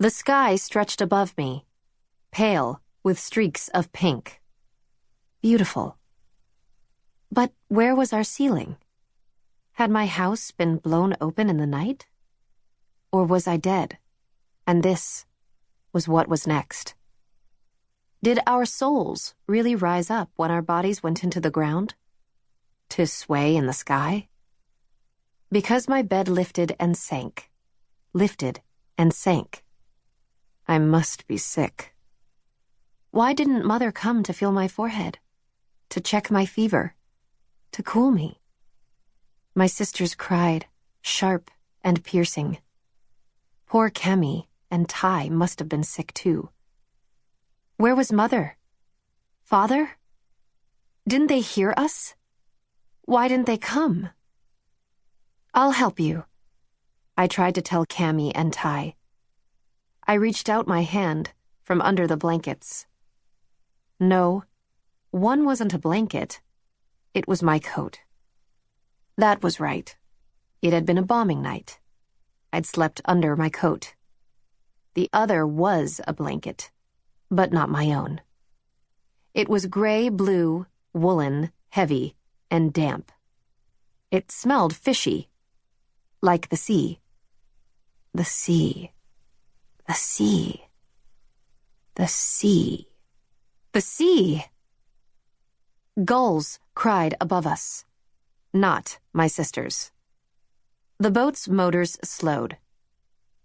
The sky stretched above me, pale with streaks of pink. Beautiful. But where was our ceiling? Had my house been blown open in the night? Or was I dead, and this was what was next? Did our souls really rise up when our bodies went into the ground? To sway in the sky? Because my bed lifted and sank. Lifted and sank. I must be sick. Why didn't Mother come to feel my forehead? To check my fever? To cool me? My sisters cried, sharp and piercing. Poor Kemi and Ty must have been sick too. Where was Mother? Father? Didn't they hear us? Why didn't they come? I'll help you, I tried to tell Kemi and Ty. I reached out my hand from under the blankets. No, one wasn't a blanket. It was my coat. That was right. It had been a bombing night. I'd slept under my coat. The other was a blanket, but not my own. It was gray-blue, woolen, heavy, and damp. It smelled fishy, like the sea. The sea. The sea. The sea. The sea! Gulls cried above us. Not my sisters. The boat's motors slowed.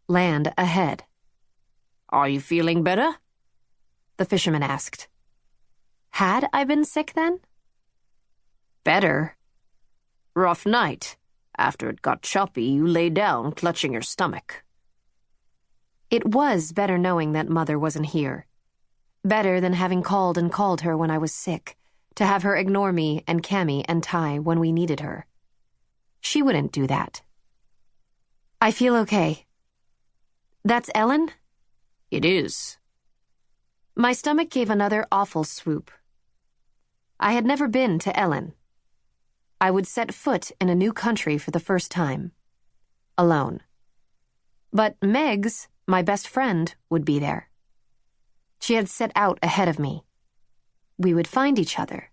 Land ahead. Are you feeling better? The fisherman asked. Had I been sick then? Better. Rough night. After it got choppy, you lay down, clutching your stomach. It was better knowing that Mother wasn't here. Better than having called and called her when I was sick, to have her ignore me and Kemi and Ty when we needed her. She wouldn't do that. I feel okay. That's Ellen? It is. My stomach gave another awful swoop. I had never been to Ellen. I would set foot in a new country for the first time. Alone. But Megs, my best friend, would be there. She had set out ahead of me. We would find each other.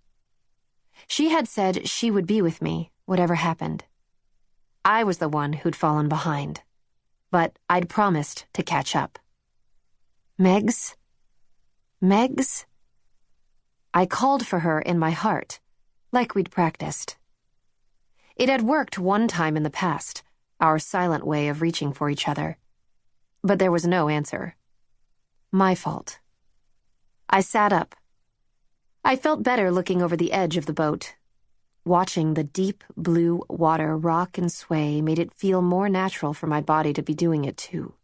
She had said she would be with me, whatever happened. I was the one who'd fallen behind, but I'd promised to catch up. Megs? Megs? I called for her in my heart, like we'd practiced. It had worked one time in the past, our silent way of reaching for each other. But there was no answer. My fault. I sat up. I felt better looking over the edge of the boat. Watching the deep blue water rock and sway made it feel more natural for my body to be doing it too.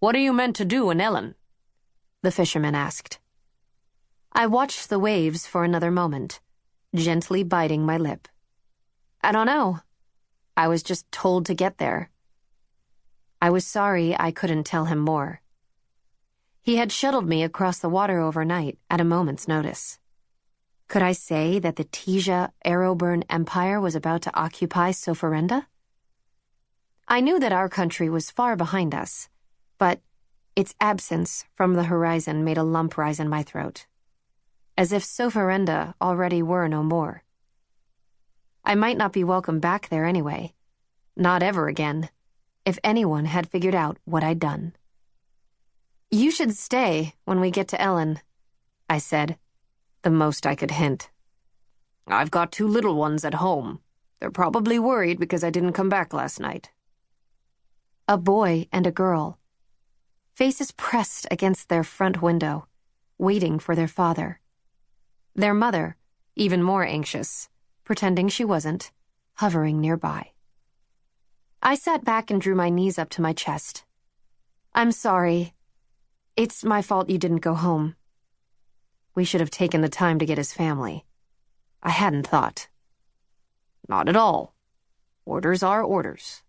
What are you meant to do in Ellen? The fisherman asked. I watched the waves for another moment, gently biting my lip. I don't know. I was just told to get there. I was sorry I couldn't tell him more. He had shuttled me across the water overnight at a moment's notice. Could I say that the Teja Arrowburn Empire was about to occupy Sofarende? I knew that our country was far behind us, but its absence from the horizon made a lump rise in my throat, as if Sofarende already were no more. I might not be welcome back there anyway, not ever again, if anyone had figured out what I'd done. You should stay when we get to Ellen, I said, the most I could hint. I've got 2 little ones at home. They're probably worried because I didn't come back last night. A boy and a girl. Faces pressed against their front window, waiting for their father. Their mother, even more anxious, pretending she wasn't, hovering nearby. I sat back and drew my knees up to my chest. I'm sorry. It's my fault you didn't go home. We should have taken the time to get his family. I hadn't thought. Not at all. Orders are orders.